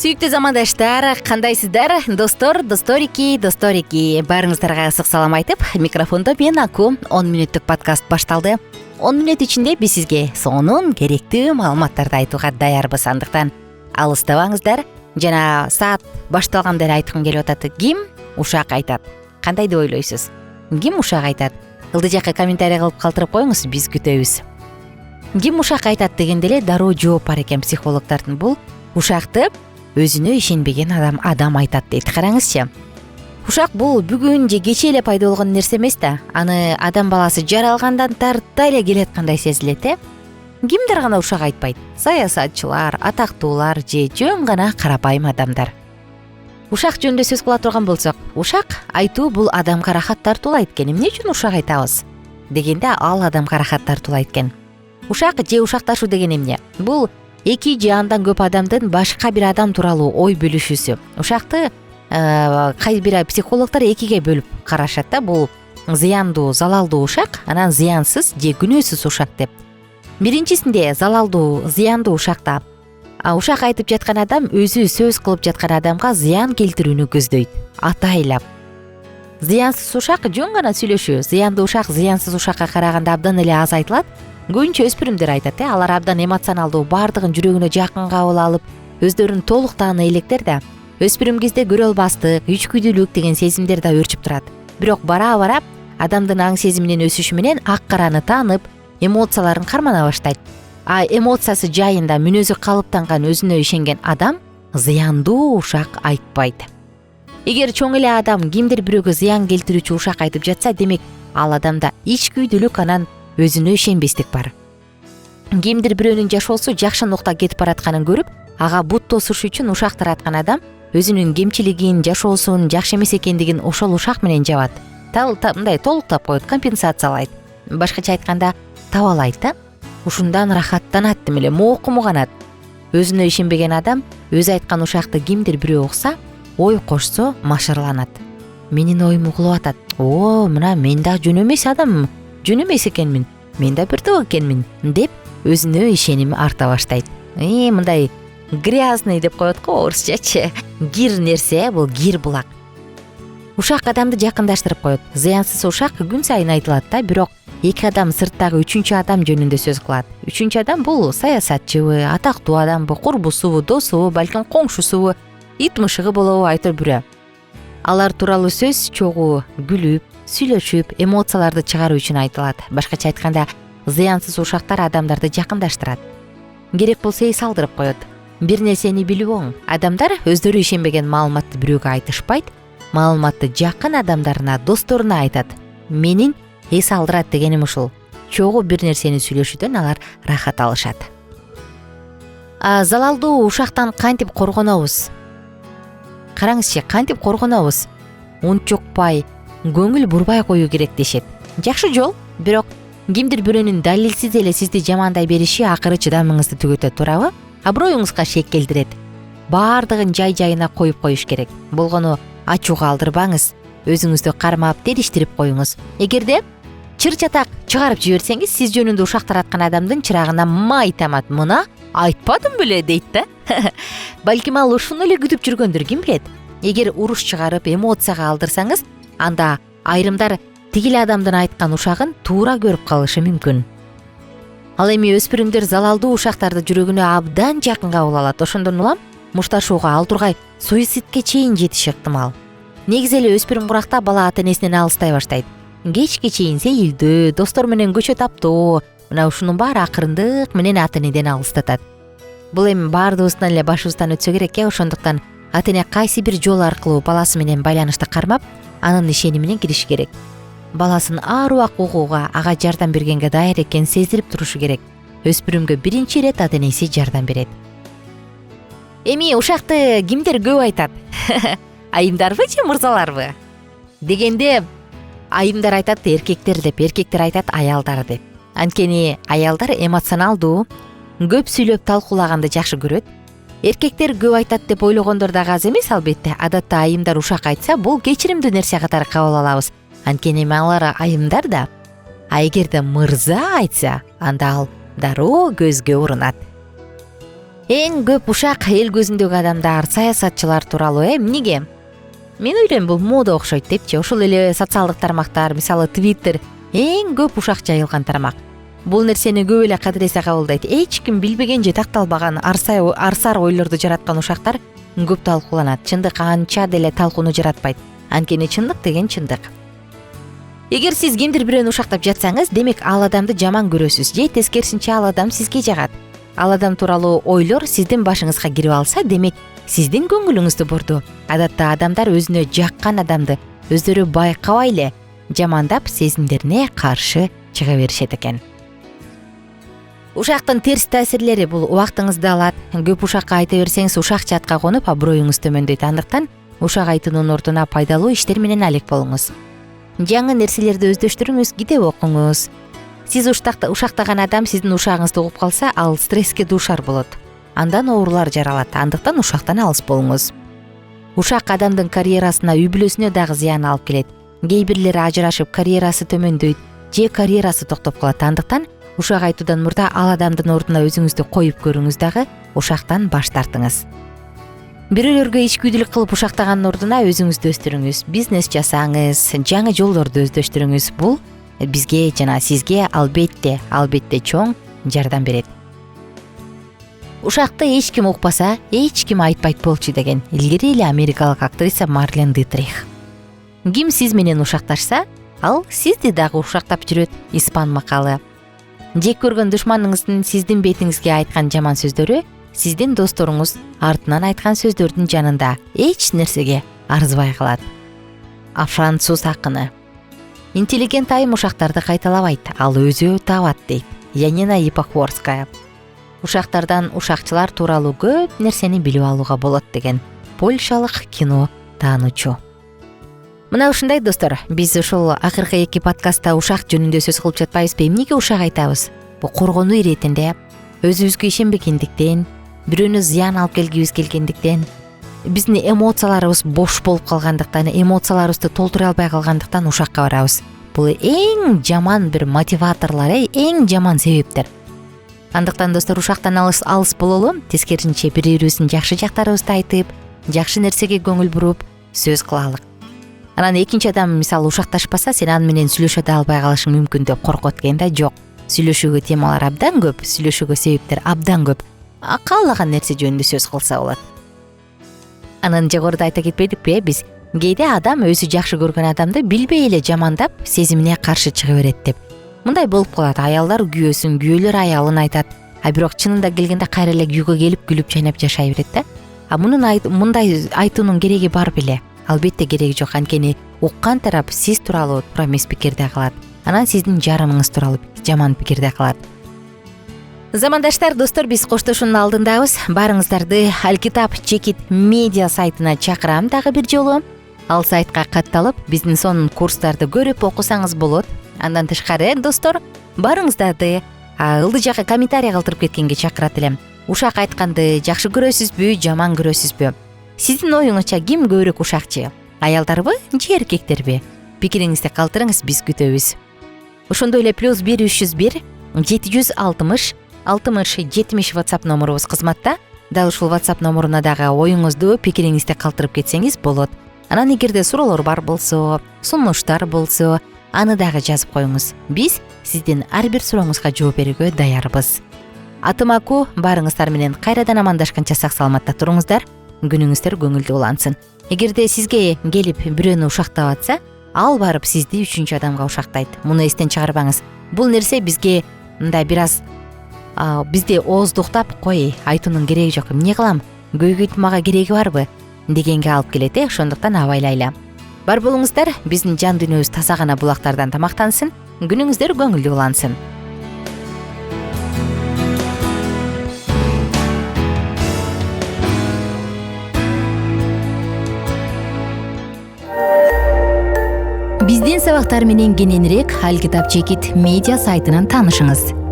Сүйіктүү замандаштар, кандайсыздар? Досторики. Баарыңыздарга ысык салам айтып, микрофондо мен Аку. 10 мүнөттүк подкаст башталды. 10 мүнөт ичинде биз сизге сонун керектүү маалыматтарды айтууга даярбыз. Андыктан алыстабаңыздар. Жана саат башталганда эле айткым келип атат. Ким ушак айтат? Кандай деп ойлойсуз? Ким ушак айтат? Ылдый жакка комментарий кылып калтырып коюңуз, биз күтөбүз. Ким ушак айтат дегенде эле дароо жооп бар экен психологдордун. Бул ушакты өзүнө ишенбеген адам айтат дейт. Караңызчы. Ушак бул бүгүн же кечээ эле пайда болгон нерсе эмес да. Аны адам баласы жаралгандан тарта эле келаткандай сезилет, Кимдер гана ушак айтпайт? Саясатчылар, атактуулар же жөн гана карапайым адамдар. Ушак жөнүндө сөз кыла турган болсок, ушак айтуу бул адамга рахат тартуулайт экен. Эмне үчүн ушак айтабыз дегенде, ал адамга рахат тартуулайт экен. Ушак же ушакташуу деген эмне? Бул эки же андан көп адамдын башка бир адам тууралуу ой бөлүшүүсү. Ушакты кай бир психологдор экиге бөлүп карашат да. Бул зыяндуу, залалдуу ушак, анан зыянсыз же күнөөсүз ушак деп. Биринчисинде залалдуу, зыяндуу ушакта ушак айтып жаткан адам өзү сөз кылып жаткан адамга зыян келтирүүнү көздөйт, атайлап. Зыянсыз ушак жөн гана сүйлөшүү. Зыяндуу ушак зыянсыз ушакка караганда абдан эле аз айтылат. Көбүнчө өспүрүмдөр айтат, алар абдан эмоционалдуу, баардыгын жүрөгүнө жакын кабыл алып, өздөрүн толук тааны электер да. Өспүрүм кезде көрө албастык, үчкүйдүүлүк деген сезимдер да өрчүп турат. Бирок бара адамдын аң сезиминин өсүшү менен ак караны таанып, эмоцияларын кармана баштайт. Эмоциясы жайында мүнөзү калыптанган, өзүнө ишенген адам зыяндуу ушак айтпайт. Эгер чоң эле адам кимдир бирөөгө зыян келтирүүчү ушак айтып жатса, демек ал адамда ичкүйдүүлүк, анан өзүнө ишенбестик бар. Кимдир бирөөнүн жашоосу жакшы нукта кетип баратканын көрүп, ага бут тосуш үчүн ушак тараткан адам өзүнүн кемчилигин, жашоосунун жакшы эмес экендигин ошол ушак менен жабат. Мындай толуктап коет, компенсациялайт. Башкача айтканда, табалайт да. Ушундан рахаттанат, дем эле моокуму канат. Өзүнө ишенбеген адам өзү айткан ушакты кимдир бирөө укса, ой кошсо машырланат. Менин оюм угулуп атат. Мына мен да жөн эмес экенмин, мен да биртоп экенмин деп өзүнө ишеними арта баштайт. Мындай грязный деп коет го орусчачы. Кир нерсе, бул кир булак. Ушак адамды жакындаштырып коет. Зыянсыз ушак күн сайын айтылат да, бирок эки адам сырттагы үчүнчү адам жөнүндө сөз кылат. Үчүнчү адам бул саясатчыбы, атактуу адамбы, курбусубу, досубу, балким коңшусубу, ит мышыгы болобу, айтор бирөө. Алар тууралуу сөз чогуу күлүп, сүйлөшүп, эмоцияларды чыгаруу үчүн айтылат. Башкача айтканда, зыянсыз ушактар адамдарды жакындаштырат. Керек болсо эс алдырып коет. Бир нерсени билип оң. Адамдар өздөрү ишенбеген маалыматты бирөөгө айтышпайт. Маалыматты жакын адамдарына, досторуна айтат. Менин эс алдырат дегеним ушул. Чогуу бир нерсени сүйлөшүүдөн алар рахат алышат. Залалдуу ушактан кантип коргонобуз? Караңызчы, кантип коргонобуз? Унт жокпай, көңүл бурбай коюу керек дешет. Жакшы жол, бирок кимдир бирөөнүн далилсиз эле сизди жамандай бериши акыры чыдамыңызды түгөтөт, туурабы? Аброюңузга шек келтирет. Баардыгын жай-жайына коюп коюш керек. Болгону ачууга алдырбаңыз. Өзүңүздү кармап, териштирип коюңуз. Эгерде чыр-чатак чыгарып жиберсеңиз, сиз жөнүндө ушак тараткан адамдын чырагына май тамат. Мына айтпадым беле дейт да. Балким ал ушуну эле күтүп жүргөндүр, ким билет. Эгер уруш чыгарып, эмоцияга алдырсаңыз, анда айрымдар тигил адамдын айткан ушагын туура көрүп калышы мүмкүн. Ал эми өспүрүмдөр залалдуу ушактарды жүрөгүнө абдан жакын кабыл алат. Ошондон улам мушташууга, ал тургай суицидке чейин жетиши ыктымал. Негизи эле өспүрүм куракта бала ата-энесинен алыстай баштайт. Кечке чейин сейилдүү, достор менен көчө таптоо, мына ушунун баары акырындык менен ата-энеден алыстатат. Бул эми баардыгыбыздан эле башыбыздан өтсө керек, ошондуктан ата-эне кайсы бир жол аркылуу баласы менен байланышты кармап, анын ишенимине кириш керек. Баласын ар убак угууга, ага жардам бергенге даяр экенин сездирип турушу керек. Өспүрүмгө биринчи ирет ата-энеси жардам берет. Эми ушакты кимдер көп айтат? Айымдарбы же мырзаларбы? Дегенде айымдар айтат эркектер деп, эркектер айтат аялдар деп. Анткени аялдар эмоционалдуу, көп сүйлөп талкуулаганды жакшы көрөт. Эркектер көп айтат деп ойлогондор да аз эмес, албетте. Адатта айымдар ушак айтса, бул кечиримдүү нерсе катары кабыл алабыз. Анткени алар айымдар да. Эгерде мырза айтса, анда ал дароо көзгө урунат. Эң көп ушак эл көзүндөгү адамдар саясатчылар тууралуу эмнеге? Мен ойлойм бул мода окшойт депчи. Ошол эле социалдык тармактар, мисалы Twitter эң көп ушак жайылган тармак. Бул нерсени көп эле кадыресе кабылдайт. Эч ким билбеген же такталбаган арсар ойлорду жараткан ушактар көп талкууланат. Чындык анча деле талкууну жаратпайт. Анткени чындык деген чындык. Эгер сиз кимдир бирөөнү ушактап жатсаңыз, демек ал адамды жаман көрөсүз же тескерисинче ал адам сизге жагат. Ал адам тууралуу ойлор сиздин башыңызга кирип алса, демек сиздин көңүлүңүздү бурду. Адатта адамдар өзүнө жаккан адамды өздөрү байкабай эле жамандап, сезимдерине каршы чыга беришет экен. Ушактын терс таасирлери бул убактыңызды алат. Көп ушакка айта берсеңиз, ушак жатка конуп, аброюңуз төмөндөйт. Андыктан ушак айтуунун ордуна пайдалуу иштер менен алек болуңуз. Жаңы нерселерди өздөштүрүңүз, китеп окуңуз. Сиз ушактаган адам сиздин ушагыңызды угуп калса, ал стресске дуушар болот. Андан оорулар жаралат. Андыктан ушактан алыс болуңуз. Ушак адамдын карьерасына, үй бүлөсүнө дагы зыян алып келет. Кээ бирлери ажырашып, карьерасы төмөндөйт же карьерасы токтоп калат. Андыктан ушак айтуудан мурда ал адамдын ордуна өзүңүздү коюп көрүңүз дагы, ушактан баш тартыңыз. Бирөөлөргө ичкүйдүлүк кылып ушактаганын ордуна өзүңүздү өстүрүңүз. Бизнес жасаңыз, жаңы жолдорду өздөштүрүңүз. Бул бизге жана сизге албетте чоң жардам берет. Ушакты эч ким укпаса, эч ким айтпайт болчу деген илгери эле америкалык актриса Марлен Дитрих. Ким сиз менен ушакташса, ал сизди дагы ушактап жүрөт. Испан макалы. Жек көргөн душманыңыздын сиздин бетиңизге айткан жаман сөздөрү сиздин досторуңуз артынан айткан сөздөрдүн жанында эч нерсеге арзыбай калат. Француз акыны. Интеллигент айым ушактарды кайталабайт, ал өзү табат дейт. Янина Ипохворская. Ушактардан ушакчылар тууралуу көп нерсени билип алууга болот деген польшалык кино таануучу. Мына ушундай достор, биз ушул акыркы 2 подкастта ушак жөнүндө сөз кылып жатпайбызбы? Эмнеге ушак айтабыз? Бул коргонуу иретинде, өзүбүзгө ишенбегендиктен, бирөөнү зыян алып келгибиз келгендиктен, биздин эмоцияларыбыз бош болуп калгандыктан, эмоцияларыбызды толтура албай калгандыктан ушакка барабыз. Бул эң жаман бир мотиваторлор, эң жаман себептер. Андыктан достор, ушактан алыс бололу, тескерисинче бири-бирибиздин жакшы жактарыбызды айтып, жакшы нерсеге көңүл буруп сөз кылалык. Анан экинчи адам мисалы ушакташпаса, сен аны менен сүйлөшө да албай калышың мүмкүн деп коркот экен да. Жок. Сүйлөшүүгө темалар абдан көп, сүйлөшүүгө себептер абдан көп. Каалаган нерсе жөнүндө сөз кылса болот. Анан жогоруда айта кетпедикпи, биз кээде адам өзү жакшы көргөн адамды билбей эле жамандап, сезимине каршы чыга берет деп. Мындай болуп калат. Аялдар күйөөсүн, күйөөлөр аялын айтат. Бирок чынында келгенде кайра эле күйгө келип күлүп жайнап жашай берет да. Мындай айтуунун кереги бар беле? Албетте кереги жок. Анткени уккан тарап сиз тууралуу туура эмес пикирде калат. Анан сиздин жарымыңыз тууралуу жаман пикирде калат. Замандаштар, достор, биз коштошуунун алдындабыз. Баарыңыздарды Алкитап Чекит медиа сайтына чакырам дагы бир жолу. Ал сайтка катталып, биздин сонун курстарды көрүп окусаңыз болот. Андан тышкары, достор, баарыңыздарды ылдый жакка комментарий калтырып кеткенге чакырат элем. Ушак айтканды жакшы көрөсүзбү, жаман көрөсүзбү? Сиздин оюңузча ким көбүрөөк ушакчы? Аялдарбы же эркектерби? Пикириңизди калтырыңыз, биз күтөбүз. Ошондой эле +1 301 760 60 70 WhatsApp номурубуз кызматта. Дал ушул WhatsApp номуруна дагы оюңузду, пикириңизди калтырып кетсеңиз болот. Анан эгерде суроолор бар болсо, сунуштар болсо, аны дагы жазып коюңуз. Биз сиздин ар бир сурооңузга жооп берүүгө даярбыз. Атым Аку, баарыңыздар менен кайрадан амандашканча сак саламатта туруңуздар. Күнүңүздөр көңүлдүү улансын. Эгерде сизге келип бирөөнү ушактап атса, ал барып сизди үчүнчү адамга ушактайт. Муну эстен чыгарбаңыз. Бул нерсе бизге мындай бир аз бизди ооздуктап, кой, айтуунун кереги жок. Эмне кылам? Көйгөйт мага кереги барбы? Дегенге алып келет. Ошондуктан абайлайлы. Бар болуңуздар, биздин жан дүйнөбүз таза гана булактардан тамактансын. Күнүңүздөр көңүлдүү улансын. Биздин сабактар менен кененирээк Алкитап Чекит медиа сайтынан таанышыңыз.